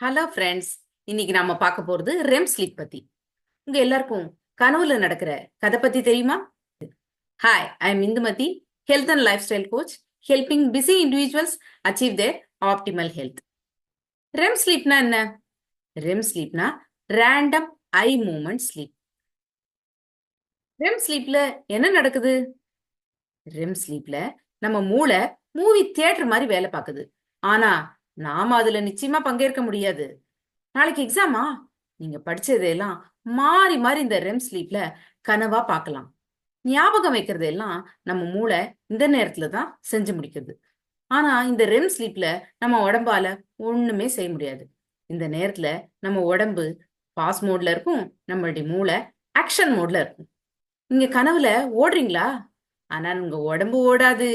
Hello friends. இன்னைக்கு நாம பார்க்க போறது ரெம் ஸ்லீப் பத்தி. உங்க எல்லாருக்கும் கனவுல நடக்கிற கதை பத்தி தெரியுமா? Hi, I am Indumathi, health and life style coach, helping busy individuals achieve their optimal health. REM ஸ்லீப்னா என்ன? ரெம் ஸ்லீப்னா random eye movement sleep. REM ஸ்லீப்ல என்ன நடக்குது? ரெம் ஸ்லீப்ல நம்ம மூளை மூவி தியேட்டர் மாதிரி வேலை பார்க்குது. ஆனா நாம அதுல நிச்சயமா பங்கேற்க முடியாது. நாளைக்கு எக்ஸாமா? நீங்க படிச்சதெல்லாம் மாறி மாறி இந்த ரெம் ஸ்லீப்ல கனவா பார்க்கலாம். ஞாபகம் வைக்கிறது எல்லாம் நம்ம மூளை இந்த நேரத்துல தான் செஞ்சு முடிக்கிறது. ஆனா இந்த ரெம் ஸ்லீப்ல நம்ம உடம்பால ஒண்ணுமே செய்ய முடியாது. இந்த நேரத்துல நம்ம உடம்பு பாஸ் மோட்ல இருக்கும், நம்மளுடைய மூளை ஆக்ஷன் மோட்ல இருக்கும். நீங்க கனவுல ஓடுறீங்களா? ஆனா உங்க உடம்பு ஓடாது.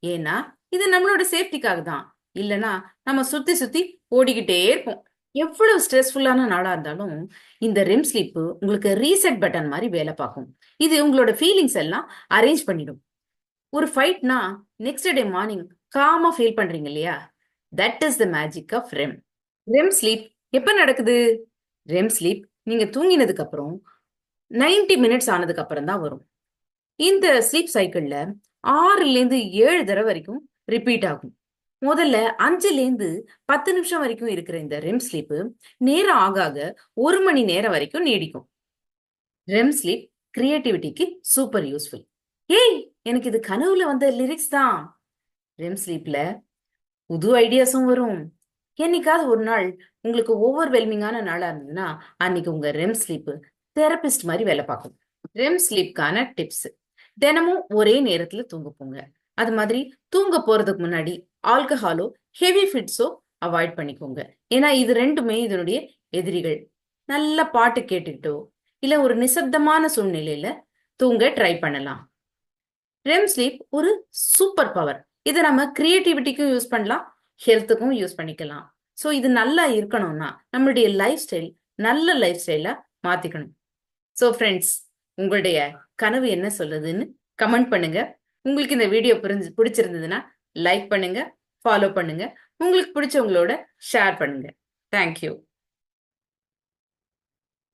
ஏன்னா இது நம்மளோட சேஃப்டிக்காக தான். இல்லனா நம்ம சுத்தி சுத்தி ஓடிக்கிட்டே இருப்போம். எவ்வளவு ஸ்ட்ரெஸ்ஃபுல்லான நாளா இருந்தாலும் இந்த ரெம் ஸ்லீப் உங்களுக்கு ரீசெட் பட்டன் மாதிரி வேலை பார்க்கும். இது உங்களோட ஃபீலிங்ஸ் எல்லாம் அரேஞ்ச் பண்ணிடும். ஒரு ஃபைட்னா நெக்ஸ்ட் டே மார்னிங் காமா ஃபீல் பண்றீங்க இல்லையா? That is the magic of REM. REM sleep எப்ப நடக்குது? ரெம் ஸ்லீப் நீங்க தூங்கினதுக்கு அப்புறம் 90 மினிட்ஸ் ஆனதுக்கு அப்புறம் தான் வரும். இந்த ஸ்லீப் சைக்கிள்ல 6 ல இருந்து 7 தடவை வரைக்கும் ரிப்பீட் ஆகும். முதல்ல 5 ல இருந்து 10 நிமிஷம் வரைக்கும் இருக்கிற இந்த ரெம் ஸ்லீப் நேரம் ஆக ஆக 1 மணி நேரம் வரைக்கும் நீடிக்கும். ரெம் ஸ்லீப் கிரியேட்டிவிட்டிக்கு சூப்பர் யூஸ்ஃபுல். ஏய், எனக்கு இது கனவுல வந்த லிரிக்ஸ் தான். ரெம் ஸ்லீப்ல புது ஐடியாஸும் வரும். என்னைக்காவது ஒரு நாள் உங்களுக்கு ஓவர்வெல்மிங்கான நாளா இருந்ததுன்னா அன்னைக்கு உங்க ரெம் ஸ்லீப் தெரபிஸ்ட் மாதிரி வேலை பார்க்கும். ரெம் ஸ்லீப்கான டிப்ஸ்: தினமும் ஒரே நேரத்துல தூங்க போங்க. அது மாதிரி தூங்க போறதுக்கு முன்னாடி ஆல்கஹாலோ ஹெவி ஃபிட்ஸோ அவாய்ட் பண்ணிக்கோங்க. ஏன்னா இது ரெண்டுமே இதனுடைய எதிரிகள். நல்ல பாட்டு கேட்டுக்கிட்டோ இல்ல ஒரு நிசப்தமான சூழ்நிலையில தூங்க ட்ரை பண்ணலாம். ரெம் ஸ்லீப் ஒரு சூப்பர் பவர். இதை நம்ம கிரியேட்டிவிட்டிக்கும் யூஸ் பண்ணலாம், ஹெல்த்துக்கும் யூஸ் பண்ணிக்கலாம். ஸோ இது நல்லா இருக்கணும்னா நம்மளுடைய லைஃப் ஸ்டைல் நல்ல லைஃப் ஸ்டைலா மாத்திக்கணும். ஸோ ஃப்ரெண்ட்ஸ், உங்களுடைய கனவு என்ன சொல்லுதுன்னு கமெண்ட் பண்ணுங்க. உங்களுக்கு இந்த வீடியோ பிடிச்சிருந்ததுன்னா லைக் பண்ணுங்க, ஃபாலோ பண்ணுங்க, உங்களுக்கு பிடிச்சவங்களோட ஷேர் பண்ணுங்க. தேங்க்யூ.